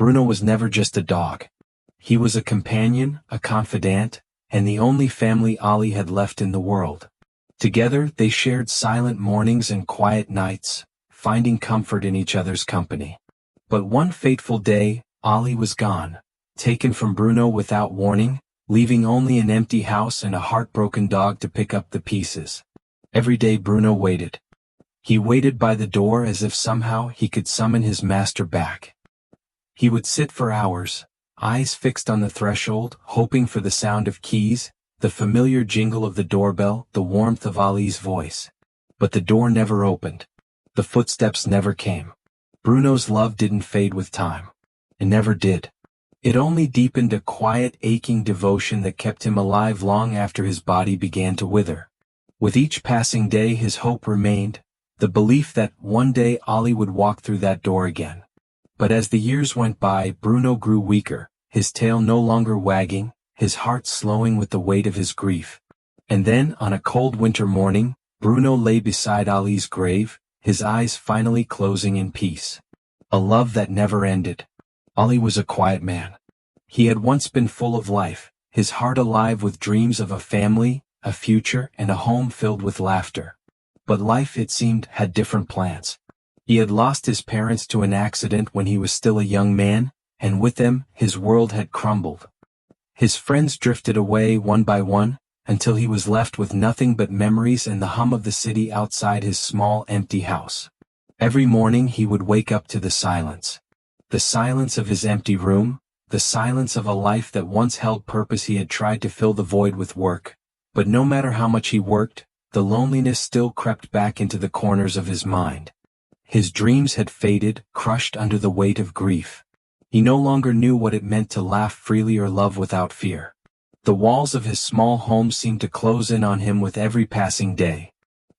Bruno was never just a dog. He was a companion, a confidant, and the only family Ollie had left in the world. Together they shared silent mornings and quiet nights, finding comfort in each other's company. But one fateful day, Ollie was gone, taken from Bruno without warning, leaving only an empty house and a heartbroken dog to pick up the pieces. Every day Bruno waited. He waited by the door as if somehow he could summon his master back. He would sit for hours, eyes fixed on the threshold, hoping for the sound of keys, the familiar jingle of the doorbell, the warmth of Ollie's voice. But the door never opened. The footsteps never came. Bruno's love didn't fade with time. It never did. It only deepened a quiet, aching devotion that kept him alive long after his body began to wither. With each passing day his hope remained, the belief that one day Ollie would walk through that door again. But as the years went by, Bruno grew weaker, his tail no longer wagging, his heart slowing with the weight of his grief. And then, on a cold winter morning, Bruno lay beside Ollie's grave, his eyes finally closing in peace. A love that never ended. Ollie was a quiet man. He had once been full of life, his heart alive with dreams of a family, a future, and a home filled with laughter. But life, it seemed, had different plans. He had lost his parents to an accident when he was still a young man, and with them, his world had crumbled. His friends drifted away one by one, until he was left with nothing but memories and the hum of the city outside his small, empty house. Every morning he would wake up to the silence of his empty room, the silence of a life that once held purpose. He had tried to fill the void with work, but no matter how much he worked, the loneliness still crept back into the corners of his mind. His dreams had faded, crushed under the weight of grief. He no longer knew what it meant to laugh freely or love without fear. The walls of his small home seemed to close in on him with every passing day.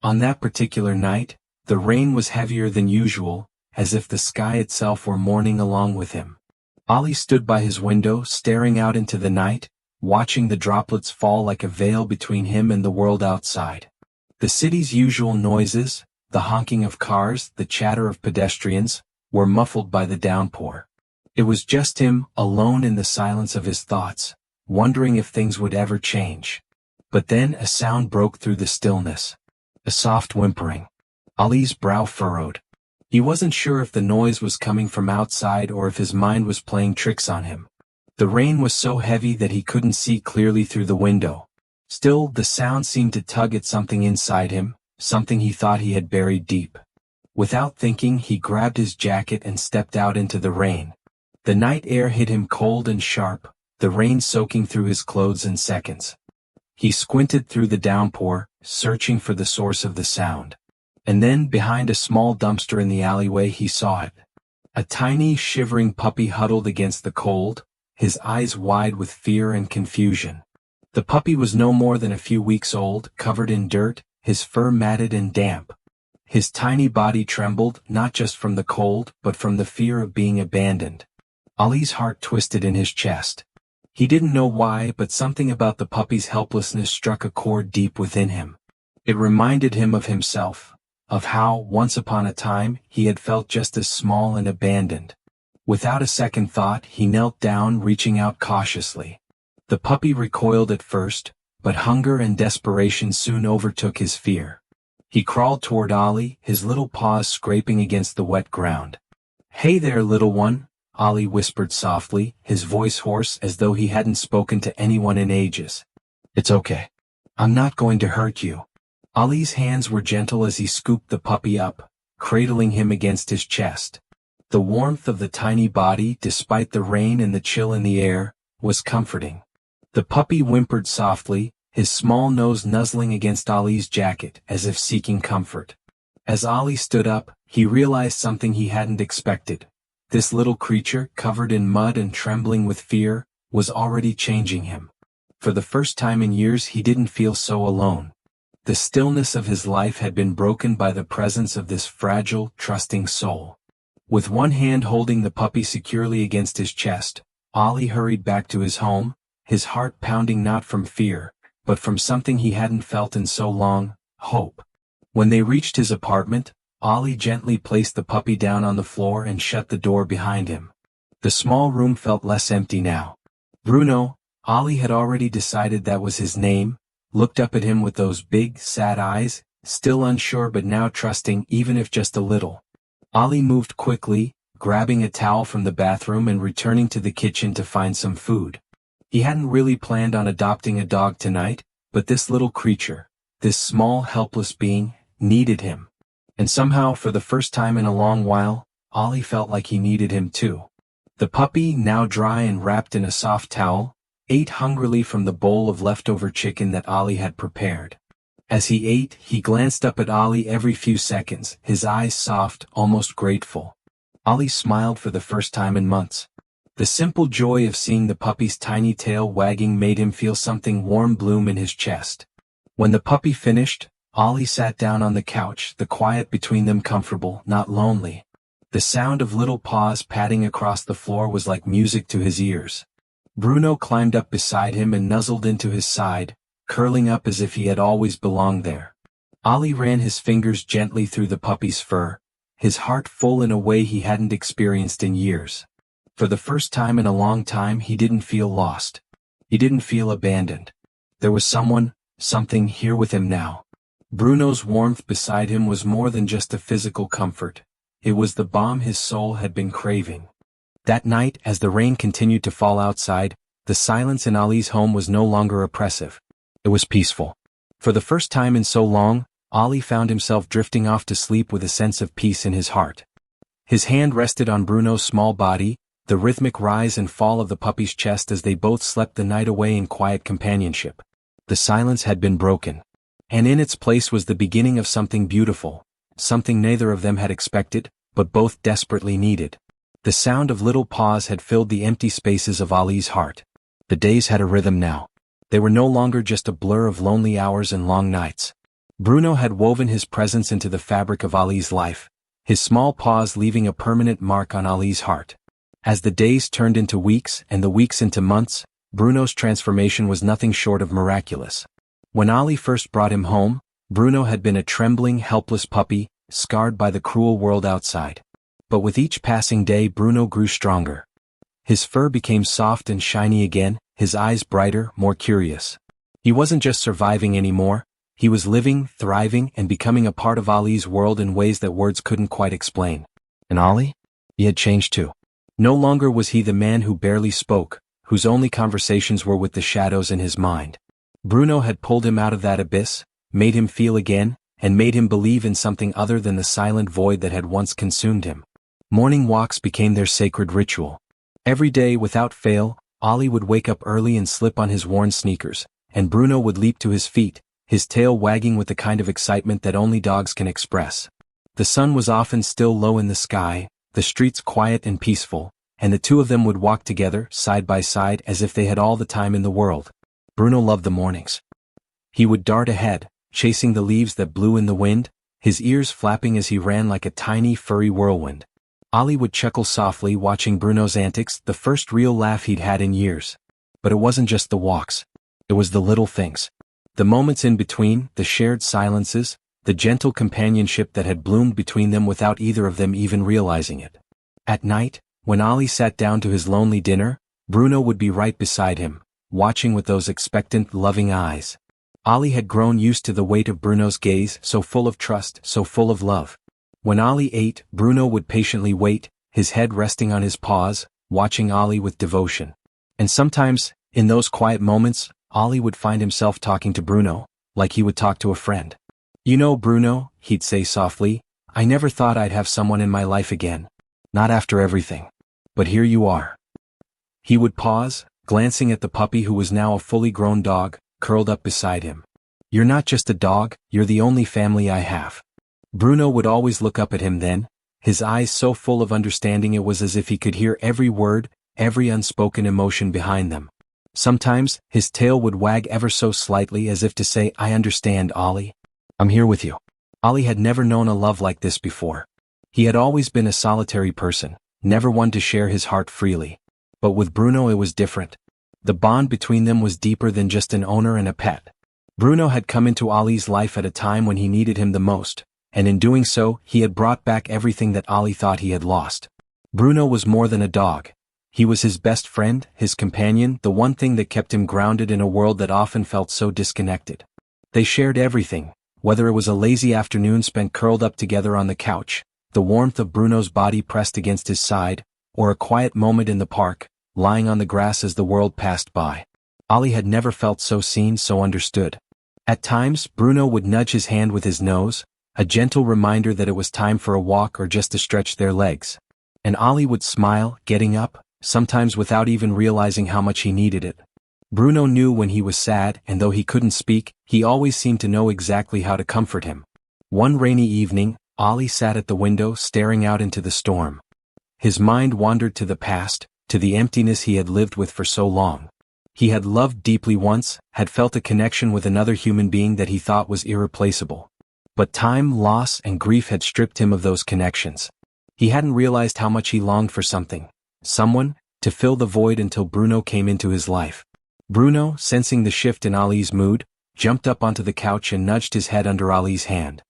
On that particular night, the rain was heavier than usual, as if the sky itself were mourning along with him. Ollie stood by his window, staring out into the night, watching the droplets fall like a veil between him and the world outside. The city's usual noises, the honking of cars, the chatter of pedestrians, were muffled by the downpour. It was just him, alone in the silence of his thoughts, wondering if things would ever change. But then a sound broke through the stillness. A soft whimpering. Ollie's brow furrowed. He wasn't sure if the noise was coming from outside or if his mind was playing tricks on him. The rain was so heavy that he couldn't see clearly through the window. Still, the sound seemed to tug at something inside him, something he thought he had buried deep. Without thinking, he grabbed his jacket and stepped out into the rain. The night air hit him cold and sharp, the rain soaking through his clothes in seconds. He squinted through the downpour, searching for the source of the sound. And then, behind a small dumpster in the alleyway, he saw it. A tiny, shivering puppy huddled against the cold, his eyes wide with fear and confusion. The puppy was no more than a few weeks old, covered in dirt, his fur matted and damp. His tiny body trembled, not just from the cold, but from the fear of being abandoned. Ollie's heart twisted in his chest. He didn't know why, but something about the puppy's helplessness struck a chord deep within him. It reminded him of himself, of how, once upon a time, he had felt just as small and abandoned. Without a second thought, he knelt down, reaching out cautiously. The puppy recoiled at first, but hunger and desperation soon overtook his fear. He crawled toward Ollie, his little paws scraping against the wet ground. "Hey there, little one," Ollie whispered softly, his voice hoarse as though he hadn't spoken to anyone in ages. "It's okay. I'm not going to hurt you." Ollie's hands were gentle as he scooped the puppy up, cradling him against his chest. The warmth of the tiny body, despite the rain and the chill in the air, was comforting. The puppy whimpered softly, his small nose nuzzling against Ollie's jacket as if seeking comfort. As Ollie stood up, he realized something he hadn't expected. This little creature, covered in mud and trembling with fear, was already changing him. For the first time in years he didn't feel so alone. The stillness of his life had been broken by the presence of this fragile, trusting soul. With one hand holding the puppy securely against his chest, Ollie hurried back to his home, his heart pounding not from fear, but from something he hadn't felt in so long, hope. When they reached his apartment, Ollie gently placed the puppy down on the floor and shut the door behind him. The small room felt less empty now. Bruno, Ollie had already decided that was his name, looked up at him with those big, sad eyes, still unsure but now trusting even if just a little. Ollie moved quickly, grabbing a towel from the bathroom and returning to the kitchen to find some food. He hadn't really planned on adopting a dog tonight, but this little creature, this small helpless being, needed him. And somehow for the first time in a long while, Ollie felt like he needed him too. The puppy, now dry and wrapped in a soft towel, ate hungrily from the bowl of leftover chicken that Ollie had prepared. As he ate, he glanced up at Ollie every few seconds, his eyes soft, almost grateful. Ollie smiled for the first time in months. The simple joy of seeing the puppy's tiny tail wagging made him feel something warm bloom in his chest. When the puppy finished, Ollie sat down on the couch, the quiet between them comfortable, not lonely. The sound of little paws patting across the floor was like music to his ears. Bruno climbed up beside him and nuzzled into his side, curling up as if he had always belonged there. Ollie ran his fingers gently through the puppy's fur, his heart full in a way he hadn't experienced in years. For the first time in a long time he didn't feel lost. He didn't feel abandoned. There was something here with him now. Bruno's warmth beside him was more than just a physical comfort. It was the balm his soul had been craving. That night, as the rain continued to fall outside, the silence in Ollie's home was no longer oppressive. It was peaceful. For the first time in so long, Ollie found himself drifting off to sleep with a sense of peace in his heart. His hand rested on Bruno's small body, the rhythmic rise and fall of the puppy's chest as they both slept the night away in quiet companionship. The silence had been broken. And in its place was the beginning of something beautiful, something neither of them had expected, but both desperately needed. The sound of little paws had filled the empty spaces of Ollie's heart. The days had a rhythm now. They were no longer just a blur of lonely hours and long nights. Bruno had woven his presence into the fabric of Ollie's life, his small paws leaving a permanent mark on Ollie's heart. As the days turned into weeks and the weeks into months, Bruno's transformation was nothing short of miraculous. When Ollie first brought him home, Bruno had been a trembling, helpless puppy, scarred by the cruel world outside. But with each passing day Bruno grew stronger. His fur became soft and shiny again, his eyes brighter, more curious. He wasn't just surviving anymore, he was living, thriving, and becoming a part of Ollie's world in ways that words couldn't quite explain. And Ollie? He had changed too. No longer was he the man who barely spoke, whose only conversations were with the shadows in his mind. Bruno had pulled him out of that abyss, made him feel again, and made him believe in something other than the silent void that had once consumed him. Morning walks became their sacred ritual. Every day, without fail, Ollie would wake up early and slip on his worn sneakers, and Bruno would leap to his feet, his tail wagging with the kind of excitement that only dogs can express. The sun was often still low in the sky, the streets quiet and peaceful, and the two of them would walk together, side by side, as if they had all the time in the world. Bruno loved the mornings. He would dart ahead, chasing the leaves that blew in the wind, his ears flapping as he ran like a tiny, furry whirlwind. Ollie would chuckle softly watching Bruno's antics, the first real laugh he'd had in years. But it wasn't just the walks. It was the little things. The moments in between, the shared silences, the gentle companionship that had bloomed between them without either of them even realizing it. At night, when Ollie sat down to his lonely dinner, Bruno would be right beside him, watching with those expectant, loving eyes. Ollie had grown used to the weight of Bruno's gaze, so full of trust, so full of love. When Ollie ate, Bruno would patiently wait, his head resting on his paws, watching Ollie with devotion. And sometimes, in those quiet moments, Ollie would find himself talking to Bruno, like he would talk to a friend. "You know, Bruno," he'd say softly, "I never thought I'd have someone in my life again. Not after everything. But here you are." He would pause, glancing at the puppy who was now a fully grown dog, curled up beside him. "You're not just a dog, you're the only family I have." Bruno would always look up at him then, his eyes so full of understanding it was as if he could hear every word, every unspoken emotion behind them. Sometimes, his tail would wag ever so slightly as if to say, "I understand, Ollie. I'm here with you." Ollie had never known a love like this before. He had always been a solitary person, never one to share his heart freely. But with Bruno it was different. The bond between them was deeper than just an owner and a pet. Bruno had come into Ollie's life at a time when he needed him the most, and in doing so, he had brought back everything that Ollie thought he had lost. Bruno was more than a dog. He was his best friend, his companion, the one thing that kept him grounded in a world that often felt so disconnected. They shared everything, whether it was a lazy afternoon spent curled up together on the couch, the warmth of Bruno's body pressed against his side, or a quiet moment in the park, lying on the grass as the world passed by. Ollie had never felt so seen, so understood. At times, Bruno would nudge his hand with his nose, a gentle reminder that it was time for a walk or just to stretch their legs. And Ollie would smile, getting up, sometimes without even realizing how much he needed it. Bruno knew when he was sad, and though he couldn't speak, he always seemed to know exactly how to comfort him. One rainy evening, Ollie sat at the window staring out into the storm. His mind wandered to the past, to the emptiness he had lived with for so long. He had loved deeply once, had felt a connection with another human being that he thought was irreplaceable. But time, loss, and grief had stripped him of those connections. He hadn't realized how much he longed for someone, to fill the void until Bruno came into his life. Bruno, sensing the shift in Ollie's mood, jumped up onto the couch and nudged his head under Ollie's hand.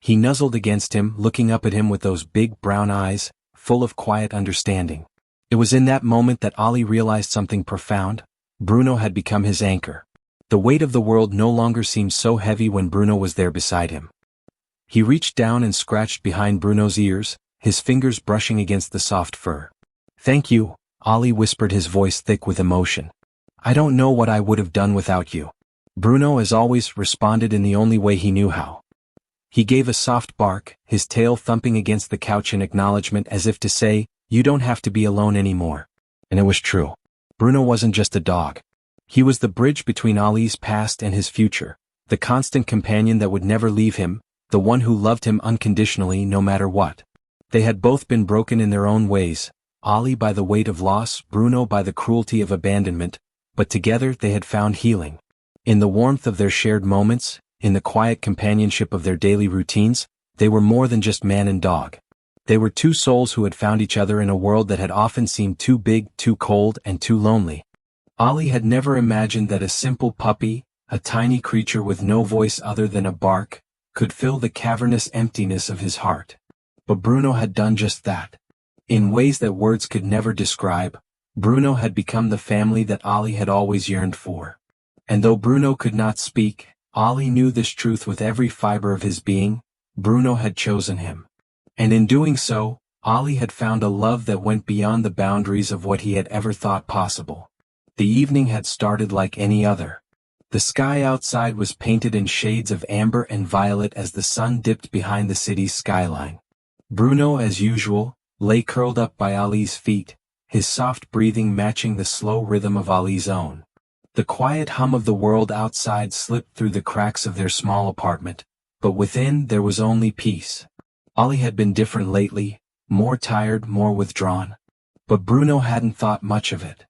He nuzzled against him, looking up at him with those big brown eyes, full of quiet understanding. It was in that moment that Ollie realized something profound. Bruno had become his anchor. The weight of the world no longer seemed so heavy when Bruno was there beside him. He reached down and scratched behind Bruno's ears, his fingers brushing against the soft fur. "Thank you," Ollie whispered, his voice thick with emotion. "I don't know what I would have done without you." Bruno, as always, responded in the only way he knew how. He gave a soft bark, his tail thumping against the couch in acknowledgement, as if to say, "You don't have to be alone anymore." And it was true. Bruno wasn't just a dog. He was the bridge between Ollie's past and his future, the constant companion that would never leave him, the one who loved him unconditionally no matter what. They had both been broken in their own ways, Ollie by the weight of loss, Bruno by the cruelty of abandonment, but together they had found healing. In the warmth of their shared moments, in the quiet companionship of their daily routines, they were more than just man and dog. They were two souls who had found each other in a world that had often seemed too big, too cold, and too lonely. Ollie had never imagined that a simple puppy, a tiny creature with no voice other than a bark, could fill the cavernous emptiness of his heart. But Bruno had done just that. In ways that words could never describe, Bruno had become the family that Ollie had always yearned for. And though Bruno could not speak, Ollie knew this truth with every fiber of his being: Bruno had chosen him. And in doing so, Ollie had found a love that went beyond the boundaries of what he had ever thought possible. The evening had started like any other. The sky outside was painted in shades of amber and violet as the sun dipped behind the city's skyline. Bruno, as usual, lay curled up by Ollie's feet, his soft breathing matching the slow rhythm of Ollie's own. The quiet hum of the world outside slipped through the cracks of their small apartment, but within there was only peace. Ollie had been different lately, more tired, more withdrawn. But Bruno hadn't thought much of it.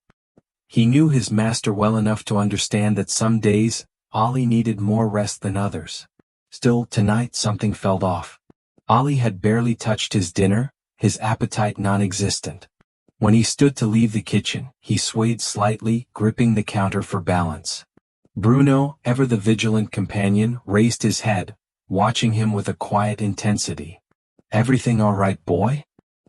He knew his master well enough to understand that some days, Ollie needed more rest than others. Still, tonight something felt off. Ollie had barely touched his dinner, his appetite non-existent. When he stood to leave the kitchen, he swayed slightly, gripping the counter for balance. Bruno, ever the vigilant companion, raised his head, watching him with a quiet intensity. "Everything all right, boy?"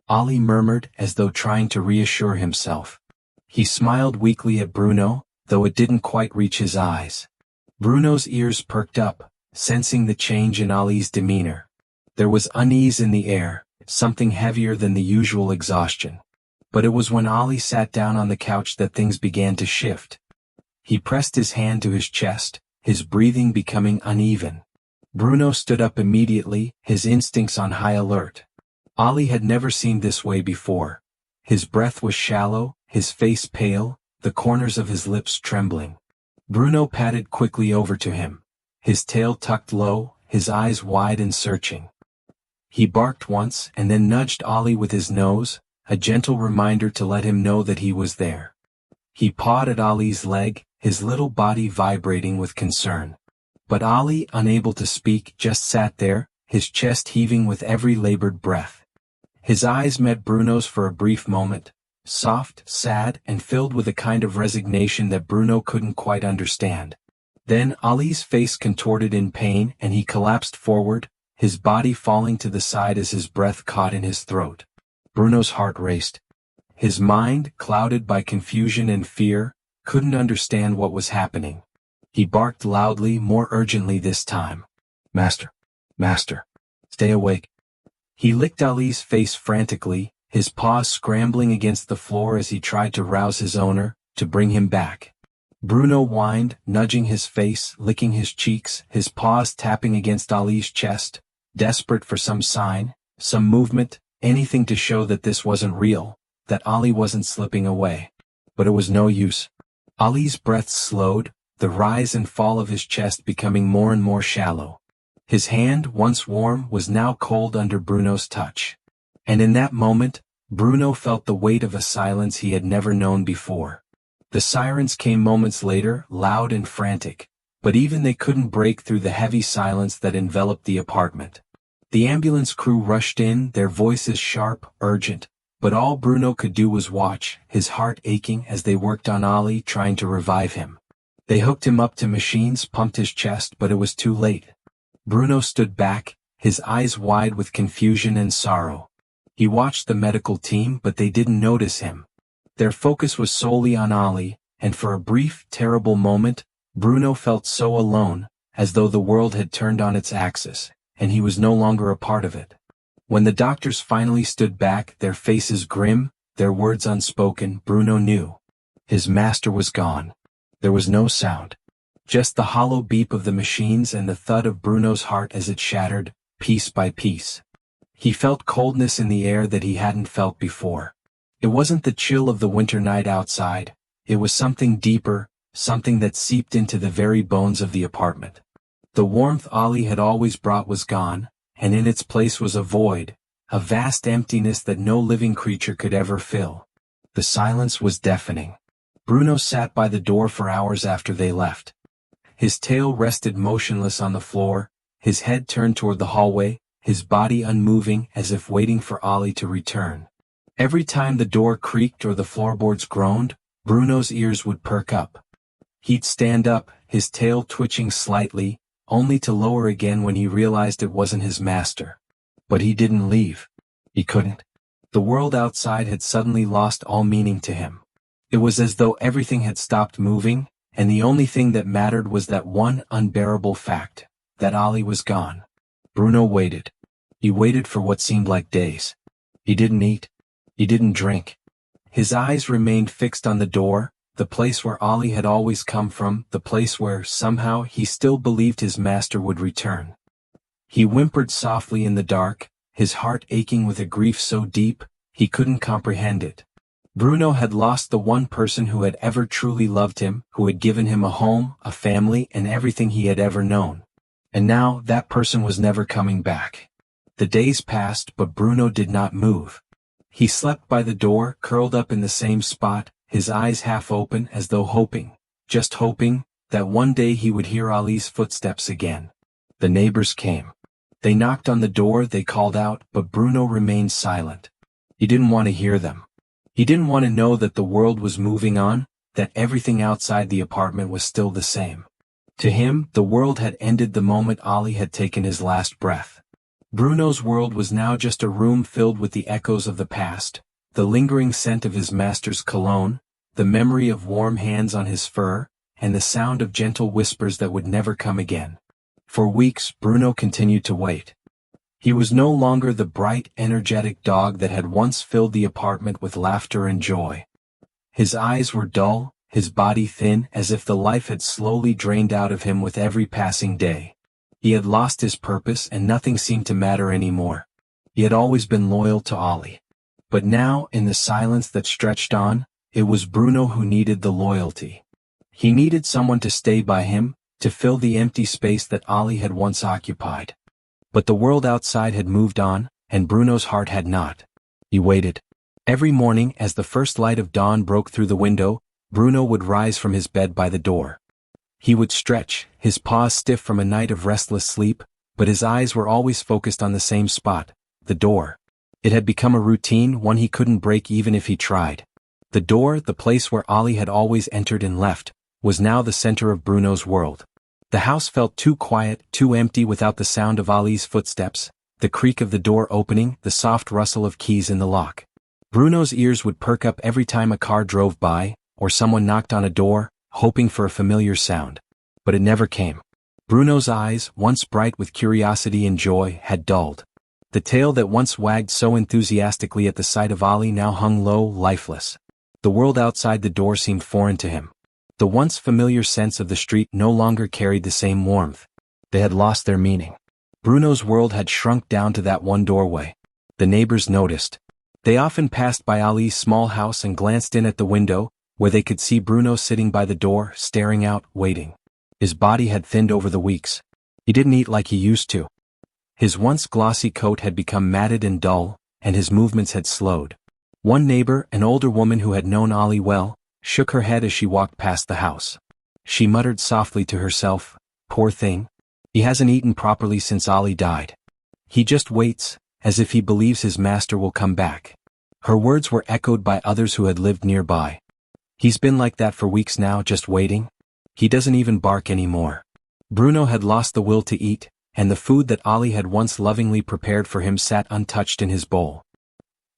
Ollie murmured, as though trying to reassure himself. He smiled weakly at Bruno, though it didn't quite reach his eyes. Bruno's ears perked up, sensing the change in Ollie's demeanor. There was unease in the air, something heavier than the usual exhaustion. But it was when Ollie sat down on the couch that things began to shift. He pressed his hand to his chest, his breathing becoming uneven. Bruno stood up immediately, his instincts on high alert. Ollie had never seemed this way before. His breath was shallow, his face pale, the corners of his lips trembling. Bruno padded quickly over to him, his tail tucked low, his eyes wide and searching. He barked once and then nudged Ollie with his nose, a gentle reminder to let him know that he was there. He pawed at Ollie's leg, his little body vibrating with concern. But Ollie, unable to speak, just sat there, his chest heaving with every labored breath. His eyes met Bruno's for a brief moment, soft, sad, and filled with a kind of resignation that Bruno couldn't quite understand. Then Ollie's face contorted in pain and he collapsed forward, his body falling to the side as his breath caught in his throat. Bruno's heart raced. His mind, clouded by confusion and fear, couldn't understand what was happening. He barked loudly, more urgently this time. "Master! Master! Stay awake!" He licked Ali's face frantically, his paws scrambling against the floor as he tried to rouse his owner, to bring him back. Bruno whined, nudging his face, licking his cheeks, his paws tapping against Ali's chest, desperate for some sign, some movement, anything to show that this wasn't real, that Ali wasn't slipping away. But it was no use. Ali's breath slowed, the rise and fall of his chest becoming more and more shallow. His hand, once warm, was now cold under Bruno's touch. And in that moment, Bruno felt the weight of a silence he had never known before. The sirens came moments later, loud and frantic, but even they couldn't break through the heavy silence that enveloped the apartment. The ambulance crew rushed in, their voices sharp, urgent, but all Bruno could do was watch, his heart aching as they worked on Ali, trying to revive him. They hooked him up to machines, pumped his chest, but it was too late. Bruno stood back, his eyes wide with confusion and sorrow. He watched the medical team, but they didn't notice him. Their focus was solely on Ali, and for a brief, terrible moment, Bruno felt so alone, as though the world had turned on its axis, and he was no longer a part of it. When the doctors finally stood back, their faces grim, their words unspoken, Bruno knew. His master was gone. There was no sound. Just the hollow beep of the machines and the thud of Bruno's heart as it shattered, piece by piece. He felt coldness in the air that he hadn't felt before. It wasn't the chill of the winter night outside, it was something deeper, something that seeped into the very bones of the apartment. The warmth Ali had always brought was gone, and in its place was a void, a vast emptiness that no living creature could ever fill. The silence was deafening. Bruno sat by the door for hours after they left. His tail rested motionless on the floor, his head turned toward the hallway, his body unmoving as if waiting for Ali to return. Every time the door creaked or the floorboards groaned, Bruno's ears would perk up. He'd stand up, his tail twitching slightly, only to lower again when he realized it wasn't his master. But he didn't leave. He couldn't. The world outside had suddenly lost all meaning to him. It was as though everything had stopped moving, and the only thing that mattered was that one unbearable fact, that Ali was gone. Bruno waited. He waited for what seemed like days. He didn't eat. He didn't drink. His eyes remained fixed on the door, the place where Ali had always come from, the place where, somehow, he still believed his master would return. He whimpered softly in the dark, his heart aching with a grief so deep, he couldn't comprehend it. Bruno had lost the one person who had ever truly loved him, who had given him a home, a family, and everything he had ever known. And now, that person was never coming back. The days passed, but Bruno did not move. He slept by the door, curled up in the same spot, his eyes half open as though hoping, just hoping, that one day he would hear Ali's footsteps again. The neighbors came. They knocked on the door, they called out, but Bruno remained silent. He didn't want to hear them. He didn't want to know that the world was moving on, that everything outside the apartment was still the same. To him, the world had ended the moment Ali had taken his last breath. Bruno's world was now just a room filled with the echoes of the past, the lingering scent of his master's cologne, the memory of warm hands on his fur, and the sound of gentle whispers that would never come again. For weeks, Bruno continued to wait. He was no longer the bright, energetic dog that had once filled the apartment with laughter and joy. His eyes were dull, his body thin, as if the life had slowly drained out of him with every passing day. He had lost his purpose and nothing seemed to matter anymore. He had always been loyal to Ali. But now, in the silence that stretched on, it was Bruno who needed the loyalty. He needed someone to stay by him, to fill the empty space that Ali had once occupied. But the world outside had moved on, and Bruno's heart had not. He waited. Every morning, as the first light of dawn broke through the window, Bruno would rise from his bed by the door. He would stretch, his paws stiff from a night of restless sleep, but his eyes were always focused on the same spot, the door. It had become a routine, one he couldn't break even if he tried. The door, the place where Ali had always entered and left, was now the center of Bruno's world. The house felt too quiet, too empty without the sound of Ali's footsteps, the creak of the door opening, the soft rustle of keys in the lock. Bruno's ears would perk up every time a car drove by, or someone knocked on a door, hoping for a familiar sound. But it never came. Bruno's eyes, once bright with curiosity and joy, had dulled. The tail that once wagged so enthusiastically at the sight of Ollie now hung low, lifeless. The world outside the door seemed foreign to him. The once familiar scents of the street no longer carried the same warmth. They had lost their meaning. Bruno's world had shrunk down to that one doorway. The neighbors noticed. They often passed by Ollie's small house and glanced in at the window, where they could see Bruno sitting by the door, staring out, waiting. His body had thinned over the weeks. He didn't eat like he used to. His once glossy coat had become matted and dull, and his movements had slowed. One neighbor, an older woman who had known Ollie well, shook her head as she walked past the house. She muttered softly to herself, "Poor thing. He hasn't eaten properly since Ollie died. He just waits, as if he believes his master will come back." Her words were echoed by others who had lived nearby. "He's been like that for weeks now, just waiting. He doesn't even bark anymore." Bruno had lost the will to eat, and the food that Ollie had once lovingly prepared for him sat untouched in his bowl.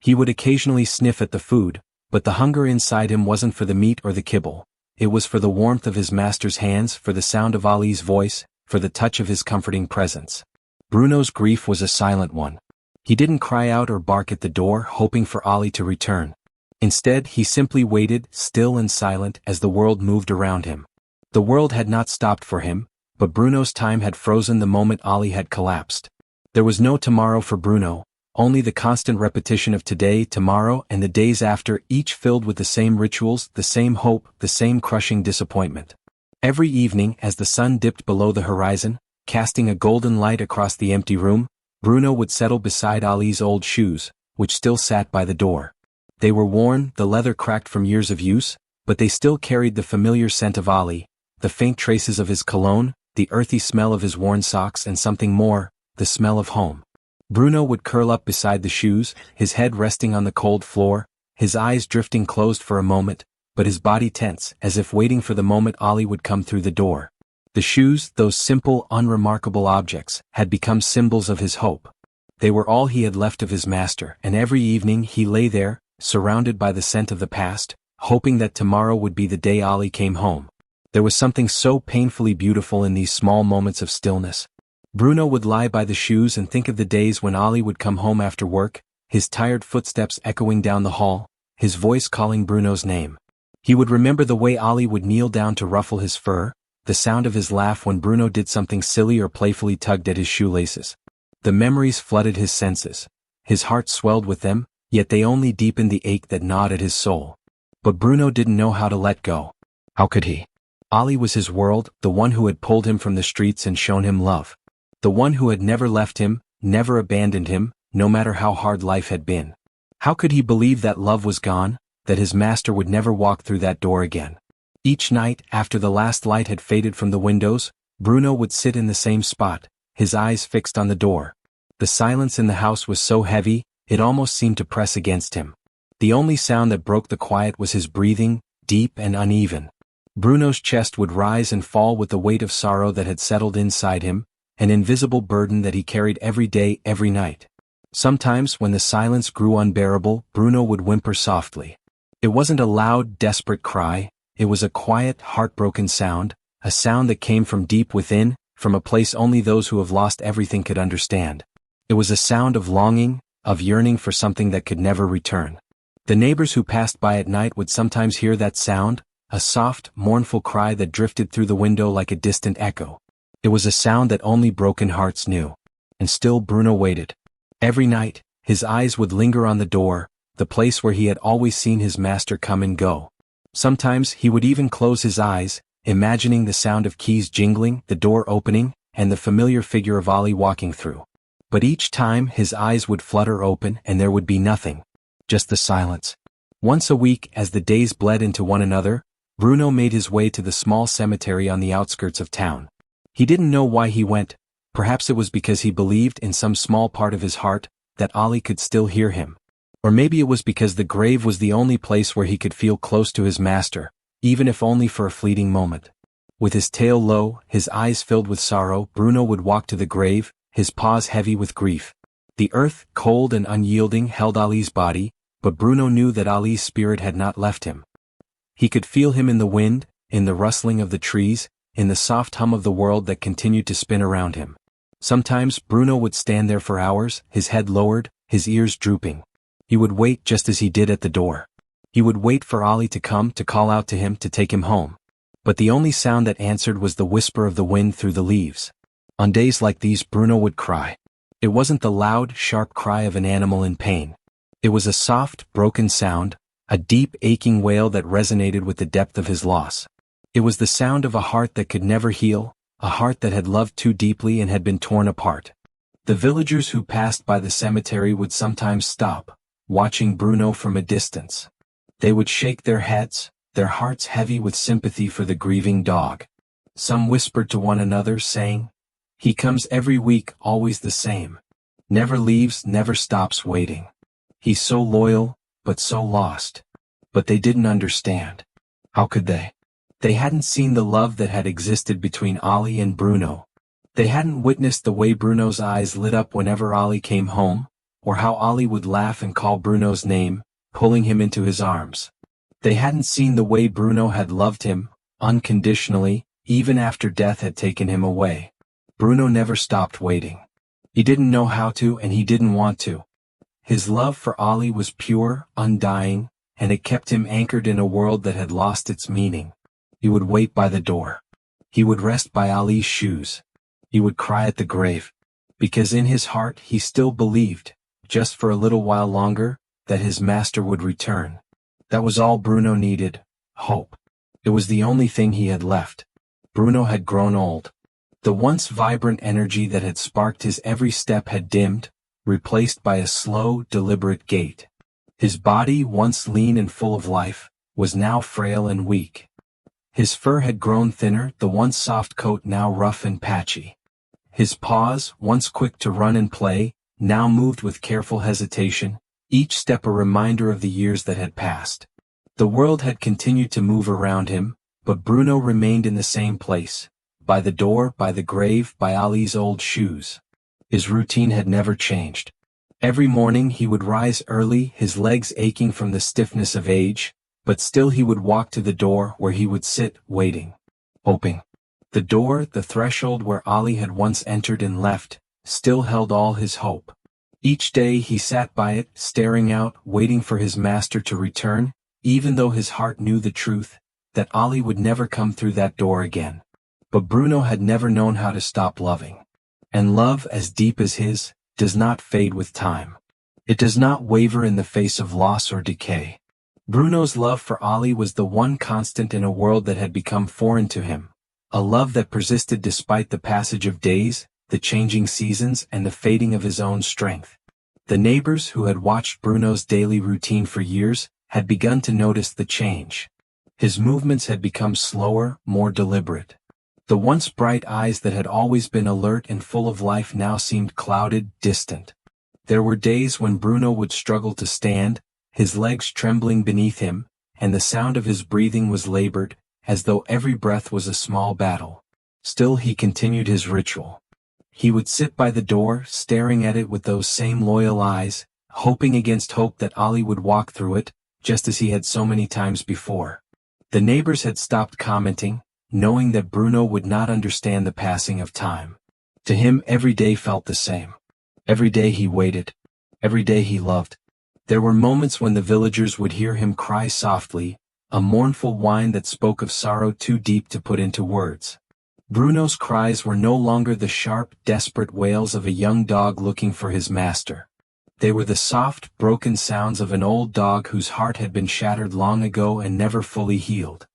He would occasionally sniff at the food, but the hunger inside him wasn't for the meat or the kibble. It was for the warmth of his master's hands, for the sound of Ollie's voice, for the touch of his comforting presence. Bruno's grief was a silent one. He didn't cry out or bark at the door, hoping for Ollie to return. Instead, he simply waited, still and silent, as the world moved around him. The world had not stopped for him, but Bruno's time had frozen the moment Ollie had collapsed. There was no tomorrow for Bruno, only the constant repetition of today, tomorrow, and the days after, each filled with the same rituals, the same hope, the same crushing disappointment. Every evening, as the sun dipped below the horizon, casting a golden light across the empty room, Bruno would settle beside Ollie's old shoes, which still sat by the door. They were worn, the leather cracked from years of use, but they still carried the familiar scent of Ollie, the faint traces of his cologne, the earthy smell of his worn socks, and something more, the smell of home. Bruno would curl up beside the shoes, his head resting on the cold floor, his eyes drifting closed for a moment, but his body tense, as if waiting for the moment Ollie would come through the door. The shoes, those simple, unremarkable objects, had become symbols of his hope. They were all he had left of his master, and every evening he lay there, surrounded by the scent of the past, hoping that tomorrow would be the day Ollie came home. There was something so painfully beautiful in these small moments of stillness. Bruno would lie by the shoes and think of the days when Ollie would come home after work, his tired footsteps echoing down the hall, his voice calling Bruno's name. He would remember the way Ollie would kneel down to ruffle his fur, the sound of his laugh when Bruno did something silly or playfully tugged at his shoelaces. The memories flooded his senses. His heart swelled with them, yet they only deepened the ache that gnawed at his soul. But Bruno didn't know how to let go. How could he? Ollie was his world, the one who had pulled him from the streets and shown him love. The one who had never left him, never abandoned him, no matter how hard life had been. How could he believe that love was gone, that his master would never walk through that door again? Each night, after the last light had faded from the windows, Bruno would sit in the same spot, his eyes fixed on the door. The silence in the house was so heavy, it almost seemed to press against him. The only sound that broke the quiet was his breathing, deep and uneven. Bruno's chest would rise and fall with the weight of sorrow that had settled inside him, an invisible burden that he carried every day, every night. Sometimes, when the silence grew unbearable, Bruno would whimper softly. It wasn't a loud, desperate cry, it was a quiet, heartbroken sound, a sound that came from deep within, from a place only those who have lost everything could understand. It was a sound of longing, of yearning for something that could never return. The neighbors who passed by at night would sometimes hear that sound, a soft, mournful cry that drifted through the window like a distant echo. It was a sound that only broken hearts knew. And still Bruno waited. Every night, his eyes would linger on the door, the place where he had always seen his master come and go. Sometimes he would even close his eyes, imagining the sound of keys jingling, the door opening, and the familiar figure of Ollie walking through. But each time his eyes would flutter open and there would be nothing. Just the silence. Once a week, as the days bled into one another, Bruno made his way to the small cemetery on the outskirts of town. He didn't know why he went. Perhaps it was because he believed in some small part of his heart that Ollie could still hear him. Or maybe it was because the grave was the only place where he could feel close to his master, even if only for a fleeting moment. With his tail low, his eyes filled with sorrow, Bruno would walk to the grave, his paws heavy with grief. The earth, cold and unyielding, held Ollie's body, but Bruno knew that Ali's spirit had not left him. He could feel him in the wind, in the rustling of the trees, in the soft hum of the world that continued to spin around him. Sometimes Bruno would stand there for hours, his head lowered, his ears drooping. He would wait just as he did at the door. He would wait for Ali to come, to call out to him, to take him home. But the only sound that answered was the whisper of the wind through the leaves. On days like these, Bruno would cry. It wasn't the loud, sharp cry of an animal in pain. It was a soft, broken sound, a deep, aching wail that resonated with the depth of his loss. It was the sound of a heart that could never heal, a heart that had loved too deeply and had been torn apart. The villagers who passed by the cemetery would sometimes stop, watching Bruno from a distance. They would shake their heads, their hearts heavy with sympathy for the grieving dog. Some whispered to one another, saying, "He comes every week, always the same. Never leaves, never stops waiting. He's so loyal, but so lost." But they didn't understand. How could they? They hadn't seen the love that had existed between Ali and Bruno. They hadn't witnessed the way Bruno's eyes lit up whenever Ali came home, or how Ali would laugh and call Bruno's name, pulling him into his arms. They hadn't seen the way Bruno had loved him, unconditionally, even after death had taken him away. Bruno never stopped waiting. He didn't know how to, and he didn't want to. His love for Ali was pure, undying, and it kept him anchored in a world that had lost its meaning. He would wait by the door. He would rest by Ali's shoes. He would cry at the grave. Because in his heart he still believed, just for a little while longer, that his master would return. That was all Bruno needed, hope. It was the only thing he had left. Bruno had grown old. The once vibrant energy that had sparked his every step had dimmed, replaced by a slow, deliberate gait. His body, once lean and full of life, was now frail and weak. His fur had grown thinner, the once soft coat now rough and patchy. His paws, once quick to run and play, now moved with careful hesitation, each step a reminder of the years that had passed. The world had continued to move around him, but Bruno remained in the same place, by the door, by the grave, by Ali's old shoes. His routine had never changed. Every morning he would rise early, his legs aching from the stiffness of age, but still he would walk to the door where he would sit, waiting, hoping. The door, the threshold where Ali had once entered and left, still held all his hope. Each day he sat by it, staring out, waiting for his master to return, even though his heart knew the truth, that Ali would never come through that door again. But Bruno had never known how to stop loving. And love, as deep as his, does not fade with time. It does not waver in the face of loss or decay. Bruno's love for Ali was the one constant in a world that had become foreign to him, a love that persisted despite the passage of days, the changing seasons, and the fading of his own strength. The neighbors who had watched Bruno's daily routine for years had begun to notice the change. His movements had become slower, more deliberate. The once bright eyes that had always been alert and full of life now seemed clouded, distant. There were days when Bruno would struggle to stand, his legs trembling beneath him, and the sound of his breathing was labored, as though every breath was a small battle. Still he continued his ritual. He would sit by the door, staring at it with those same loyal eyes, hoping against hope that Ali would walk through it, just as he had so many times before. The neighbors had stopped commenting, knowing that Bruno would not understand the passing of time. To him every day felt the same. Every day he waited. Every day he loved. There were moments when the villagers would hear him cry softly, a mournful whine that spoke of sorrow too deep to put into words. Bruno's cries were no longer the sharp, desperate wails of a young dog looking for his master. They were the soft, broken sounds of an old dog whose heart had been shattered long ago and never fully healed.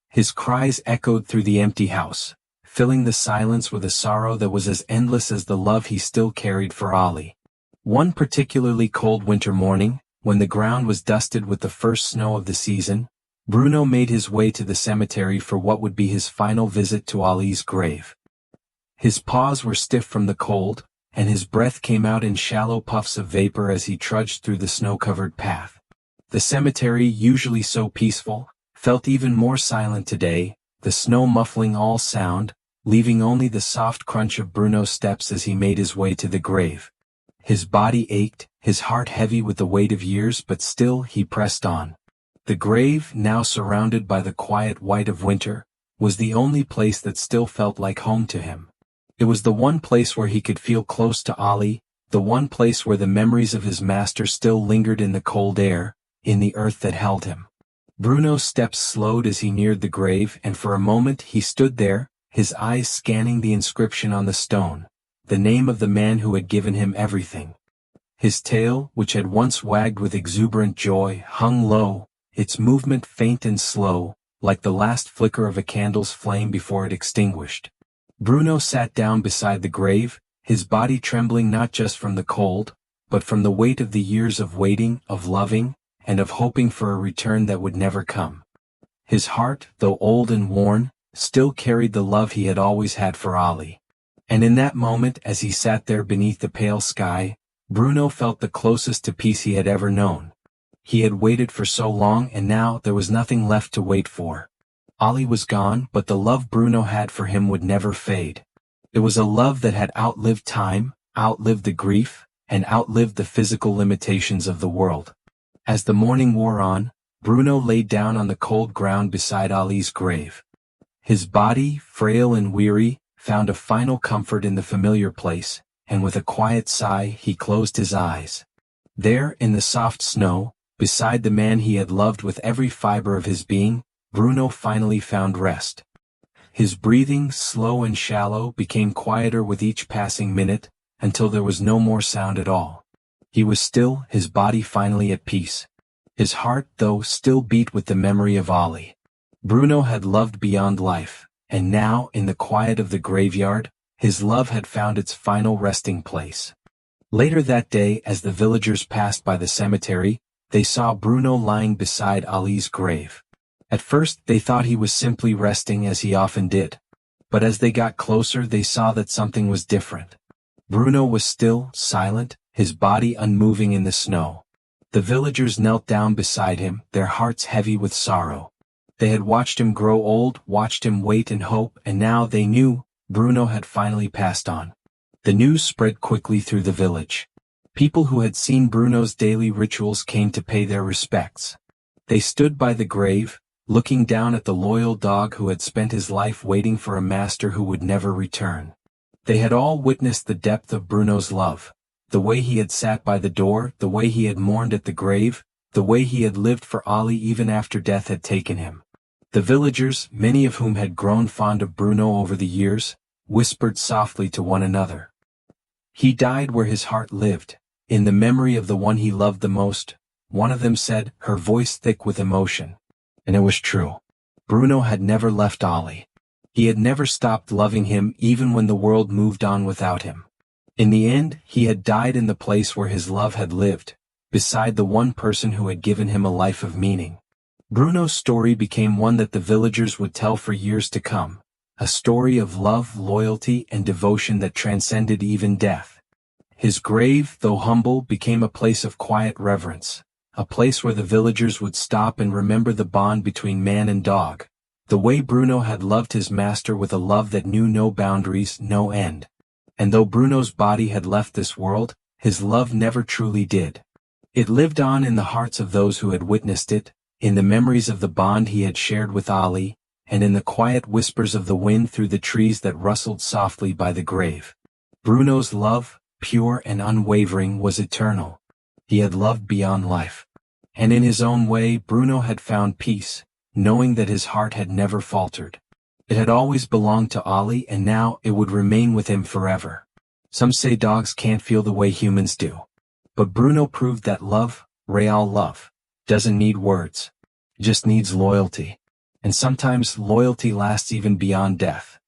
His cries echoed through the empty house, filling the silence with a sorrow that was as endless as the love he still carried for Ali. One particularly cold winter morning, when the ground was dusted with the first snow of the season, Bruno made his way to the cemetery for what would be his final visit to Ali's grave. His paws were stiff from the cold, and his breath came out in shallow puffs of vapor as he trudged through the snow-covered path. The cemetery, usually so peaceful, felt even more silent today, the snow muffling all sound, leaving only the soft crunch of Bruno's steps as he made his way to the grave. His body ached, his heart heavy with the weight of years, but still he pressed on. The grave, now surrounded by the quiet white of winter, was the only place that still felt like home to him. It was the one place where he could feel close to Ali, the one place where the memories of his master still lingered in the cold air, in the earth that held him. Bruno's steps slowed as he neared the grave, and for a moment he stood there, his eyes scanning the inscription on the stone, the name of the man who had given him everything. His tail, which had once wagged with exuberant joy, hung low, its movement faint and slow, like the last flicker of a candle's flame before it extinguished. Bruno sat down beside the grave, his body trembling not just from the cold, but from the weight of the years of waiting, of loving, and of hoping for a return that would never come. His heart, though old and worn, still carried the love he had always had for Ali. And in that moment, as he sat there beneath the pale sky, Bruno felt the closest to peace he had ever known. He had waited for so long, and now there was nothing left to wait for. Ali was gone, but the love Bruno had for him would never fade. It was a love that had outlived time, outlived the grief, and outlived the physical limitations of the world. As the morning wore on, Bruno lay down on the cold ground beside Ali's grave. His body, frail and weary, found a final comfort in the familiar place, and with a quiet sigh he closed his eyes. There, in the soft snow, beside the man he had loved with every fiber of his being, Bruno finally found rest. His breathing, slow and shallow, became quieter with each passing minute, until there was no more sound at all. He was still, his body finally at peace. His heart, though, still beat with the memory of Ali. Bruno had loved beyond life, and now, in the quiet of the graveyard, his love had found its final resting place. Later that day, as the villagers passed by the cemetery, they saw Bruno lying beside Ali's grave. At first they thought he was simply resting as he often did. But as they got closer they saw that something was different. Bruno was still, silent, his body unmoving in the snow. The villagers knelt down beside him, their hearts heavy with sorrow. They had watched him grow old, watched him wait and hope, and now they knew Bruno had finally passed on. The news spread quickly through the village. People who had seen Bruno's daily rituals came to pay their respects. They stood by the grave, looking down at the loyal dog who had spent his life waiting for a master who would never return. They had all witnessed the depth of Bruno's love, the way he had sat by the door, the way he had mourned at the grave, the way he had lived for Ali even after death had taken him. The villagers, many of whom had grown fond of Bruno over the years, whispered softly to one another. He died where his heart lived, in the memory of the one he loved the most, one of them said, her voice thick with emotion. And it was true. Bruno had never left Ali. He had never stopped loving him even when the world moved on without him. In the end, he had died in the place where his love had lived, beside the one person who had given him a life of meaning. Bruno's story became one that the villagers would tell for years to come, a story of love, loyalty, and devotion that transcended even death. His grave, though humble, became a place of quiet reverence, a place where the villagers would stop and remember the bond between man and dog, the way Bruno had loved his master with a love that knew no boundaries, no end. And though Bruno's body had left this world, his love never truly did. It lived on in the hearts of those who had witnessed it, in the memories of the bond he had shared with Ali, and in the quiet whispers of the wind through the trees that rustled softly by the grave. Bruno's love, pure and unwavering, was eternal. He had loved beyond life. And in his own way, Bruno had found peace, knowing that his heart had never faltered. It had always belonged to Ali, and now it would remain with him forever. Some say dogs can't feel the way humans do. But Bruno proved that love, real love, doesn't need words. It just needs loyalty. And sometimes loyalty lasts even beyond death.